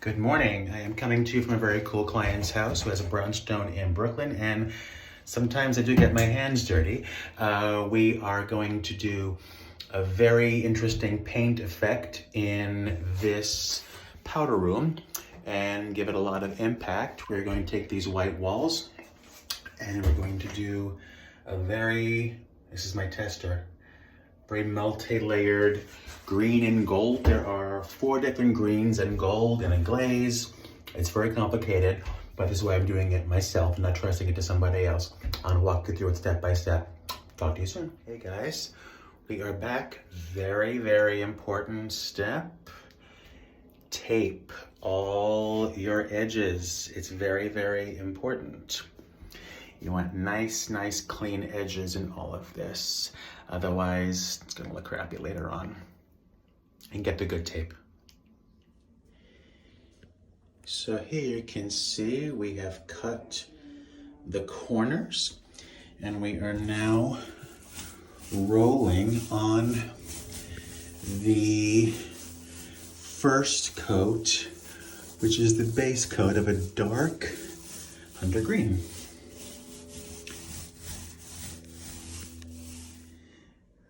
Good morning. I am coming to you from a very cool client's house who has a brownstone in Brooklyn, and sometimes I do get my hands dirty. We are going to do a very interesting paint effect in this powder room and give it a lot of impact. We're going to take these white walls and we're going to do this is my tester, very multi-layered green and gold. There are 4 different greens and gold and a glaze. It's very complicated, but this is why I'm doing it myself, not trusting it to somebody else. I'll walk you through it step by step. Talk to you soon. Hey guys, we are back. Very, very important step. Tape all your edges. It's very, very important. You want nice, clean edges in all of this. Otherwise, it's gonna look crappy later on. And get the good tape. So here you can see we have cut the corners and we are now rolling on the first coat, which is the base coat of a dark hunter green.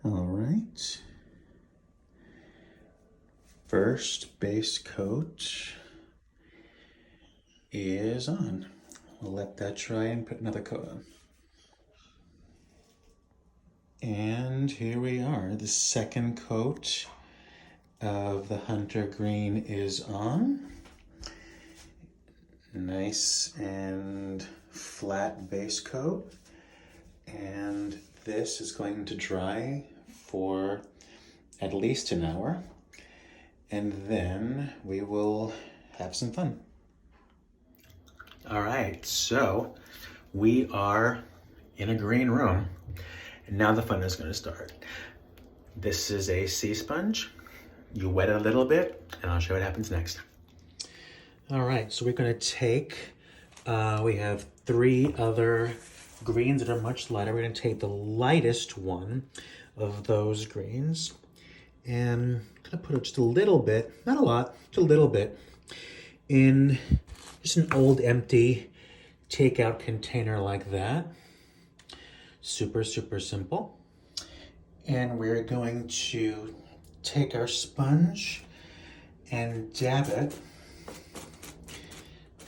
All right. First base coat is on. We'll let that dry and put another coat on. And here we are. The second coat of the hunter green is on. Nice and flat base coat. And this is going to dry for at least an hour. And then we will have some fun. All right, so we are in a green room, and now the fun is going to start. This is a sea sponge. You wet it a little bit, and I'll show you what happens next. All right, so we're going to take, we have 3 other greens that are much lighter. We're going to take the lightest one of those greens, and I'm gonna put it just a little bit, not a lot, just a little bit, in just an old empty takeout container like that. Super, super simple. And we're going to take our sponge and dab it.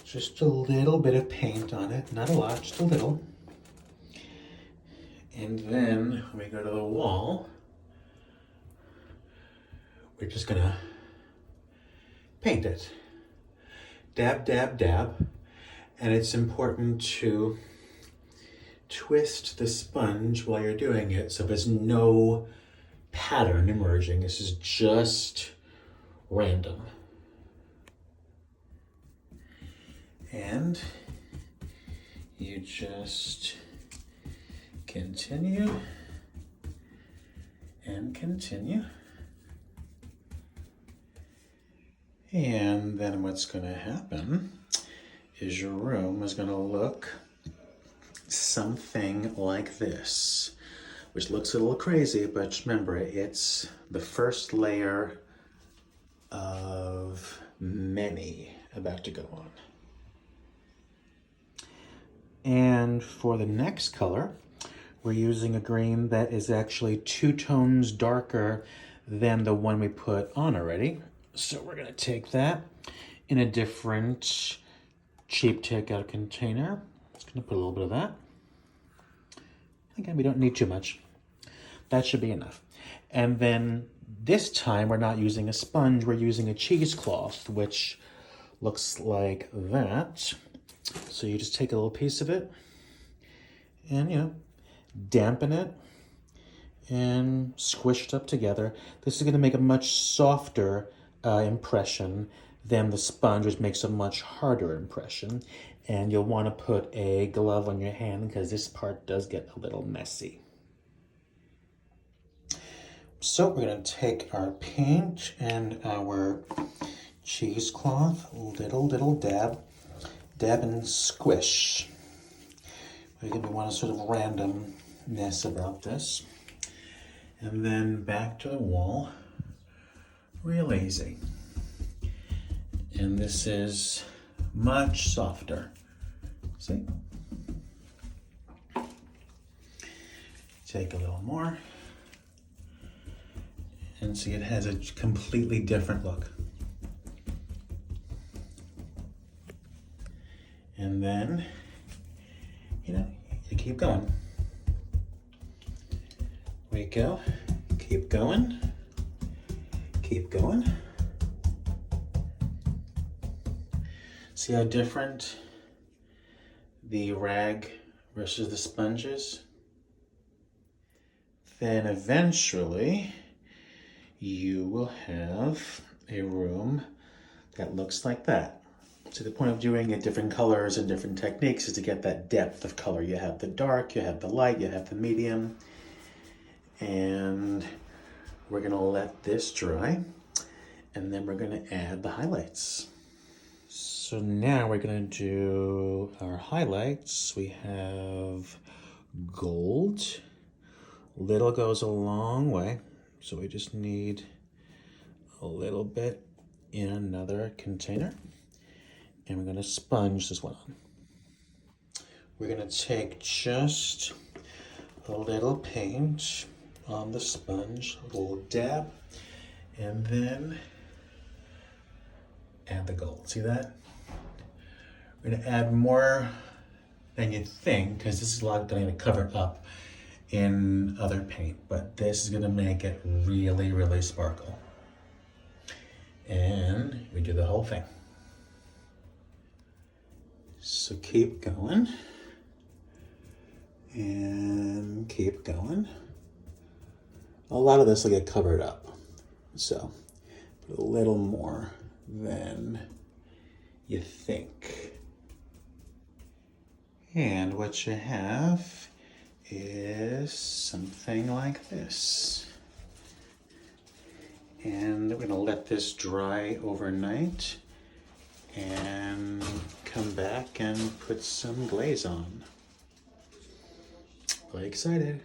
Just a little bit of paint on it, not a lot, just a little. And then when we go to the wall, we're just gonna paint it. Dab, dab, dab. And it's important to twist the sponge while you're doing it so there's no pattern emerging. This is just random. And you just continue and continue. And then what's going to happen is your room is going to look something like this, which looks a little crazy, but just remember, it's the first layer of many about to go on. And for the next color, we're using a green that is actually 2 tones darker than the one we put on already. So we're gonna take that in a different cheap takeout container. Just gonna put a little bit of that. Again, we don't need too much. That should be enough. And then this time we're not using a sponge, we're using a cheesecloth, which looks like that. So you just take a little piece of it and, dampen it and squish it up together. This is gonna make a much softer impression than the sponge, which makes a much harder impression. And you'll want to put a glove on your hand because this part does get a little messy. So we're going to take our paint and our cheesecloth, little dab, and squish. We want a sort of randomness about this. And then back to the wall, real easy. And this is much softer. See? Take a little more. And see, it has a completely different look. And then, you keep going. We go, keep going, keep going. See how different the rag versus the sponge is? Then eventually, you will have a room that looks like that. So the point of doing it different colors and different techniques is to get that depth of color. You have the dark, you have the light, you have the medium. And we're gonna let this dry, and then we're gonna add the highlights. So now we're gonna do our highlights. We have gold. Little goes a long way. So we just need a little bit in another container. And we're gonna sponge this one on. We're gonna take just a little paint on the sponge, a little dab, and then add the gold. See that? We're gonna add more than you'd think, because this is a lot gonna cover it up in other paint, but this is gonna make it really, really sparkle. And we do the whole thing. So keep going, and keep going. A lot of this will get covered up, so put a little more than you think. And what you have is something like this. And we're gonna let this dry overnight and come back and put some glaze on. Very excited.